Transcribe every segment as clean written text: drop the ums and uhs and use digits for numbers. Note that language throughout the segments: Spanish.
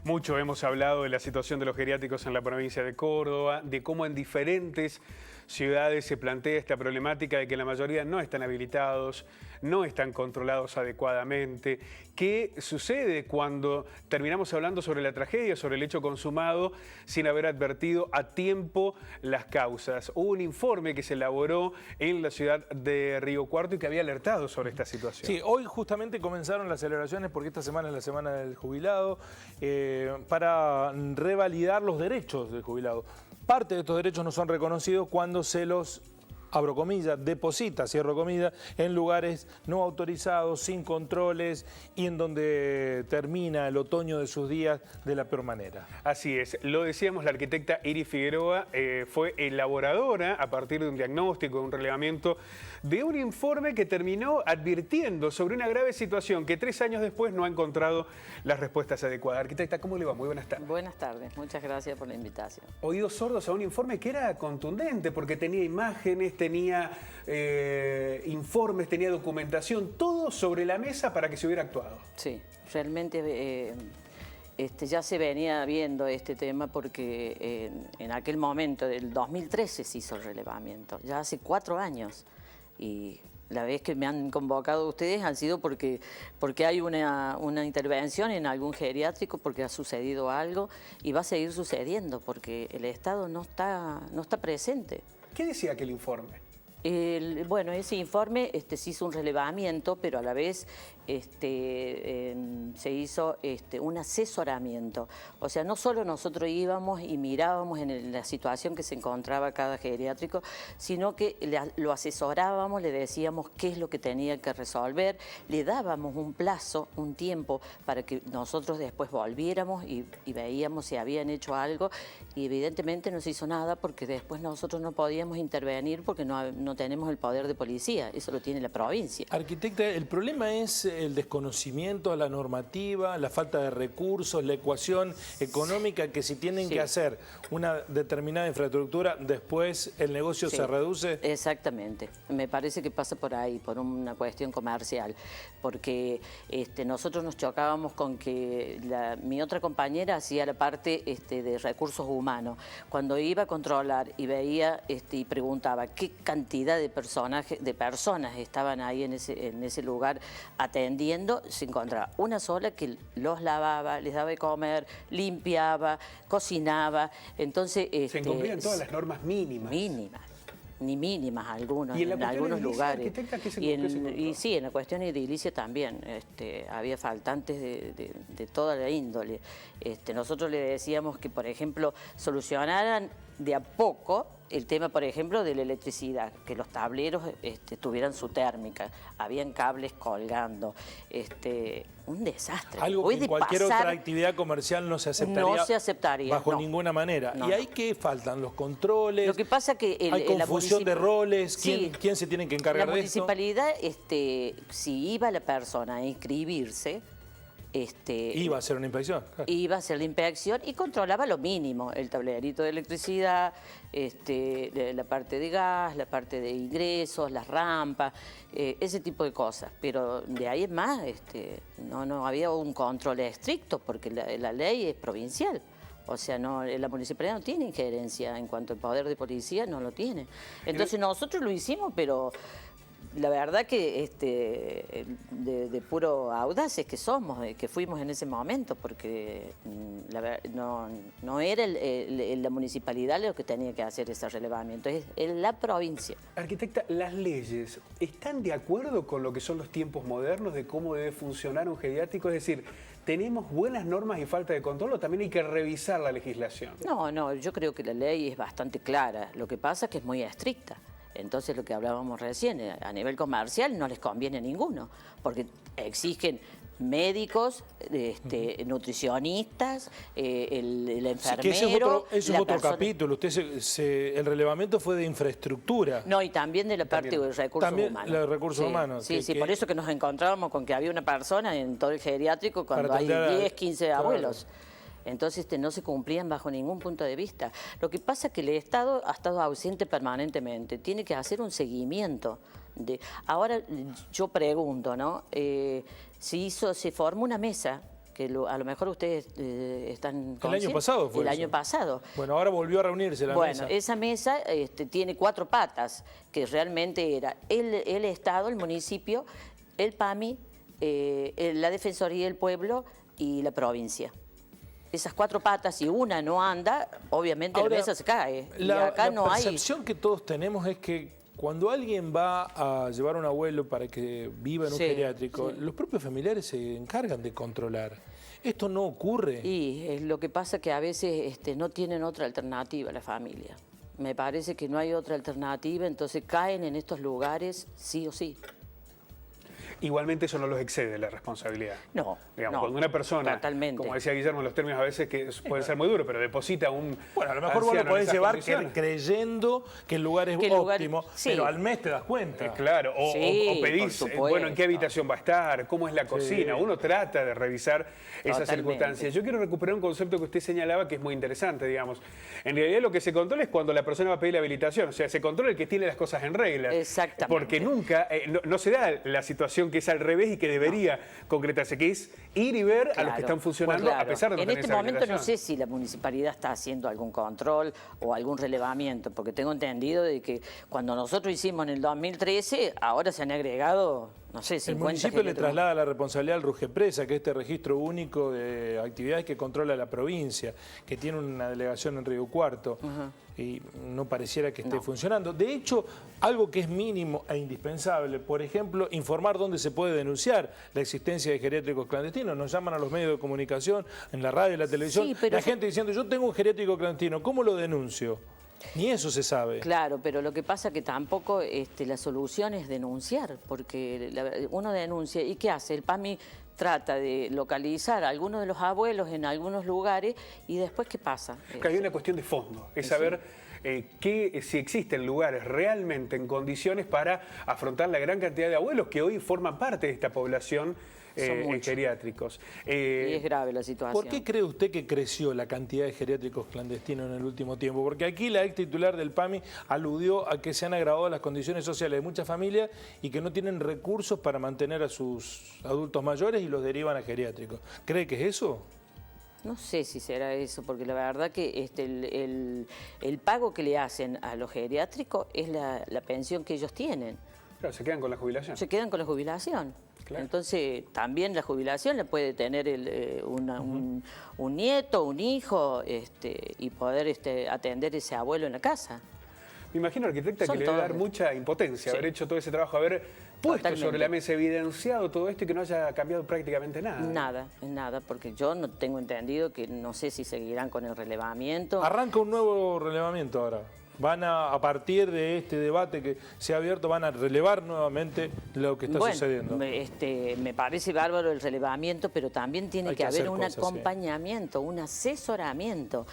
Mucho hemos hablado de la situación de los geriátricos en la provincia de Córdoba, de cómo en diferentes ciudades se plantea esta problemática de que la mayoría no están habilitados, no están controlados adecuadamente. ¿Qué sucede cuando terminamos hablando sobre la tragedia, sobre el hecho consumado, sin haber advertido a tiempo las causas? Hubo un informe que se elaboró en la ciudad de Río Cuarto y que había alertado sobre esta situación. Sí, hoy justamente comenzaron las celebraciones porque esta semana es la semana del jubilado, para revalidar los derechos del jubilado. Parte de estos derechos no son reconocidos cuando se los, abro comillas, deposita, cierro comillas, en lugares no autorizados, sin controles y en donde termina el otoño de sus días de la peor manera. Así es, lo decíamos, la arquitecta Iris Figueroa fue elaboradora a partir de un diagnóstico, de un relevamiento, de un informe que terminó advirtiendo sobre una grave situación que 3 años después no ha encontrado las respuestas adecuadas. Arquitecta, ¿cómo le va? Muy buenas tardes. Buenas tardes, muchas gracias por la invitación. Oídos sordos a un informe que era contundente porque tenía imágenes, tenía informes, tenía documentación, todo sobre la mesa para que se hubiera actuado. Sí, realmente ya se venía viendo este tema porque en aquel momento, del 2013 se hizo el relevamiento, ya hace 4 años. Y la vez que me han convocado ustedes han sido porque hay una intervención en algún geriátrico, porque ha sucedido algo y va a seguir sucediendo porque el Estado no está presente. ¿Qué decía aquel informe? Bueno, ese informe se hizo un relevamiento, pero a la vez se hizo un asesoramiento. O sea, no solo nosotros íbamos y mirábamos en la situación que se encontraba cada geriátrico, sino que lo asesorábamos, le decíamos qué es lo que tenía que resolver, le dábamos un plazo, un tiempo, para que nosotros después volviéramos y veíamos si habían hecho algo, y evidentemente no se hizo nada porque después nosotros no podíamos intervenir porque no tenemos el poder de policía, eso lo tiene la provincia. Arquitecta, el problema es el desconocimiento a la normativa, la falta de recursos, la ecuación económica, que si tienen que hacer una determinada infraestructura, después el negocio se reduce. Exactamente, me parece que pasa por ahí, por una cuestión comercial, porque nosotros nos chocábamos con que mi otra compañera hacía la parte de recursos humanos. Cuando iba a controlar y veía y preguntaba qué cantidad de personas estaban ahí en ese lugar atendiendo, se encontraba una sola que los lavaba, les daba de comer, limpiaba, cocinaba. Entonces se incumplían todas las normas mínimas. Ni mínimas algunos, ¿Y en algunos lugares. Y sí, en la cuestión edilicia también había faltantes de toda la índole. Nosotros le decíamos que, por ejemplo, solucionaran de a poco el tema, por ejemplo, de la electricidad, que los tableros tuvieran su térmica, habían cables colgando, un desastre. Algo que en cualquier otra actividad comercial no se aceptaría. No se aceptaría. Bajo ninguna manera. ¿Y ahí qué faltan? ¿Los controles? Lo que pasa que hay confusión de roles. ¿Quién se tiene que encargar de esto? La municipalidad, si iba la persona a inscribirse, iba a hacer una inspección. Claro. Iba a hacer la inspección y controlaba lo mínimo, el tablerito de electricidad, la parte de gas, la parte de ingresos, las rampas, ese tipo de cosas. Pero de ahí en más no había un control estricto porque la ley es provincial. O sea, la municipalidad no tiene injerencia en cuanto al poder de policía, no lo tiene. Entonces nosotros lo hicimos, pero la verdad que de puro audaces que somos, que fuimos en ese momento, porque no era la municipalidad lo que tenía que hacer ese relevamiento, es la provincia. Arquitecta, ¿las leyes están de acuerdo con lo que son los tiempos modernos de cómo debe funcionar un geriátrico? Es decir, ¿tenemos buenas normas y falta de control o también hay que revisar la legislación? No, yo creo que la ley es bastante clara, lo que pasa es que es muy estricta. Entonces, lo que hablábamos recién, a nivel comercial no les conviene a ninguno, porque exigen médicos, nutricionistas, el enfermero. Sí, ese es otro capítulo. El relevamiento fue de infraestructura. No, y también de la parte de recursos humanos. También de recursos humanos. Sí, por eso que nos encontrábamos con que había una persona en todo el geriátrico cuando hay 10, 15 abuelos. Entonces no se cumplían bajo ningún punto de vista. Lo que pasa es que el Estado ha estado ausente permanentemente, tiene que hacer un seguimiento. Ahora yo pregunto, ¿no? Se formó una mesa que a lo mejor ustedes están El año conscientes. pasado fue El eso. año pasado. Bueno, ahora volvió a reunirse la mesa. Bueno, esa mesa tiene 4 patas, que realmente era el Estado, el municipio, el PAMI, la Defensoría del Pueblo y la provincia. Esas 4 patas, si una no anda, obviamente Ahora, la mesa se cae. Y La acá no hay... percepción que todos tenemos es que cuando alguien va a llevar a un abuelo para que viva en un Sí, geriátrico, sí. los propios familiares se encargan de controlar. ¿Esto no ocurre? Y lo que pasa es que a veces no tienen otra alternativa la familia. Me parece que no hay otra alternativa, entonces caen en estos lugares sí o sí. Igualmente eso no los excede la responsabilidad. No, Digamos, no, cuando una persona, totalmente. como decía Guillermo, los términos a veces que pueden ser muy duros, pero deposita un Bueno, a lo mejor vos lo anciano en podés esas llevar condiciones. creyendo que el lugar es Que el lugar- óptimo, sí. pero al mes te das cuenta. Claro, o, Sí, o pedís, por supuesto. bueno, ¿en qué habitación va a estar? ¿Cómo es la cocina? Uno trata de revisar esas Totalmente. circunstancias. Yo quiero recuperar un concepto que usted señalaba que es muy interesante, digamos. En realidad lo que se controla es cuando la persona va a pedir la habilitación, o sea, se controla el que tiene las cosas en regla. Exactamente. Porque nunca, no se da la situación que es al revés y que debería concretarse, que es ir y ver a los Claro, que están funcionando claro. a pesar de no En tener este esa momento no habilitación. sé si la municipalidad está haciendo algún control o algún relevamiento, porque tengo entendido de que cuando nosotros hicimos en el 2013, ahora se han agregado, no sé, 50 El municipio le geriátricos. traslada la responsabilidad al RUGEPRESA, que es este registro único de actividades que controla la provincia, que tiene una delegación en Río Cuarto, y no pareciera que esté funcionando. De hecho, algo que es mínimo e indispensable, por ejemplo, informar dónde se puede denunciar la existencia de geriátricos clandestinos. Nos llaman a los medios de comunicación, en la radio, en la televisión, Sí, pero la gente diciendo, yo tengo un geriátrico clandestino, ¿cómo lo denuncio? Ni eso se sabe. Claro, pero lo que pasa es que tampoco la solución es denunciar, porque uno denuncia, ¿y qué hace? El PAMI trata de localizar a algunos de los abuelos en algunos lugares y después, ¿qué pasa? Que hay una cuestión de fondo, es saber si existen lugares realmente en condiciones para afrontar la gran cantidad de abuelos que hoy forman parte de esta población en muchos. geriátricos. Y es grave la situación. ¿Por qué cree usted que creció la cantidad de geriátricos clandestinos en el último tiempo? Porque aquí la ex titular del PAMI aludió a que se han agravado las condiciones sociales de muchas familias y que no tienen recursos para mantener a sus adultos mayores y los derivan a geriátricos. ¿Cree que es eso? No sé si será eso, porque la verdad que el pago que le hacen a los geriátricos es la pensión que ellos tienen. Claro, se quedan con la jubilación. Se quedan con la jubilación. Claro. Entonces, también la jubilación le puede tener un nieto, un hijo, y poder atender ese abuelo en la casa. Me imagino, arquitecta, Son que le debe dar todos. mucha impotencia Sí. haber hecho todo ese trabajo, haber puesto Totalmente. sobre la mesa, evidenciado todo esto y que no haya cambiado prácticamente nada. Nada, porque yo no tengo entendido que no sé si seguirán con el relevamiento. Arranca un nuevo relevamiento ahora. Van a partir de este debate que se ha abierto, van a relevar nuevamente lo que está sucediendo. Me parece bárbaro el relevamiento, pero también tiene Hay que que haber hacer un cosas, sí. acompañamiento, un asesoramiento.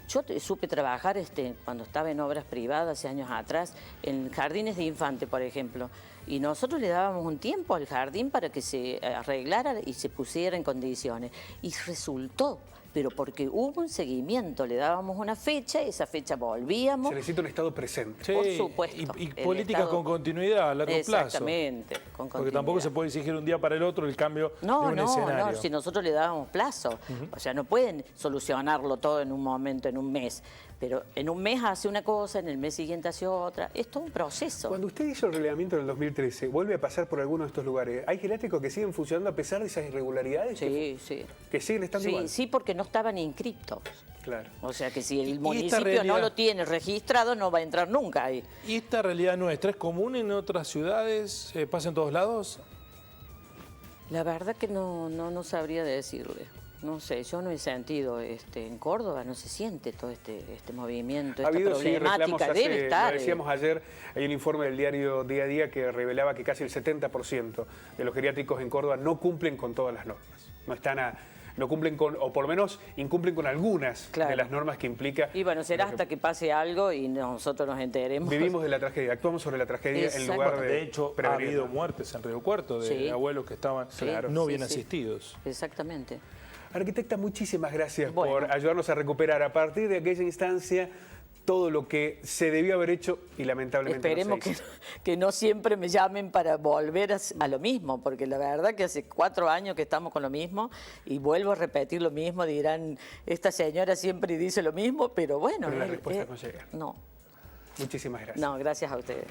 Yo supe trabajar cuando estaba en obras privadas hace años atrás, en jardines de infante, por ejemplo. Y nosotros le dábamos un tiempo al jardín para que se arreglara y se pusiera en condiciones. Y resultó, pero porque hubo un seguimiento, le dábamos una fecha, esa fecha volvíamos. Se necesita un Estado presente. Sí, por supuesto. Y El políticas Estado- con continuidad a largo plazo. Exactamente, con Porque tampoco continuidad. se puede exigir un día para el otro el cambio No, de un escenario. no, si nosotros le dábamos plazo. O sea, no pueden solucionarlo todo en un momento, en un mes. Pero en un mes hace una cosa, en el mes siguiente hace otra. Es todo un proceso. Cuando usted hizo el relevamiento en el 2013, vuelve a pasar por alguno de estos lugares. ¿Hay geriátricos que siguen funcionando a pesar de esas irregularidades? Sí, sí. Que siguen estando igual. Sí, porque no estaban inscritos. Claro. O sea que si el esta municipio realidad- no lo tiene registrado, no va a entrar nunca ahí. ¿Y esta realidad nuestra es común en otras ciudades? ¿Pasa en todos lados? La verdad que no sabría decirle. No sé, yo no he sentido, en Córdoba no se siente todo este movimiento, Ha esta habido, sí, reclamos problemática, debe lo estar. decíamos ayer, hay un informe del diario Día a Día que revelaba que casi el 70% de los geriátricos en Córdoba no cumplen con todas las normas. No cumplen con, o por lo menos incumplen con algunas Claro. de las normas que implica. Y bueno, será hasta que pase algo y nosotros nos enteremos. Vivimos de la tragedia, actuamos sobre la tragedia en Exacto. lugar De hecho, ha prevenirla. habido muertes en Río Cuarto de Sí. abuelos que estaban Claro. no Sí, bien sí. asistidos. Exactamente. Arquitecta, muchísimas gracias Bueno. por ayudarnos a recuperar a partir de aquella instancia todo lo que se debió haber hecho y lamentablemente Esperemos no se hizo. que no siempre me llamen para volver a lo mismo, porque la verdad que hace 4 años que estamos con lo mismo y vuelvo a repetir lo mismo, dirán, esta señora siempre dice lo mismo, pero bueno. Pero las respuestas no llegan. No, Muchísimas gracias. no, gracias a ustedes.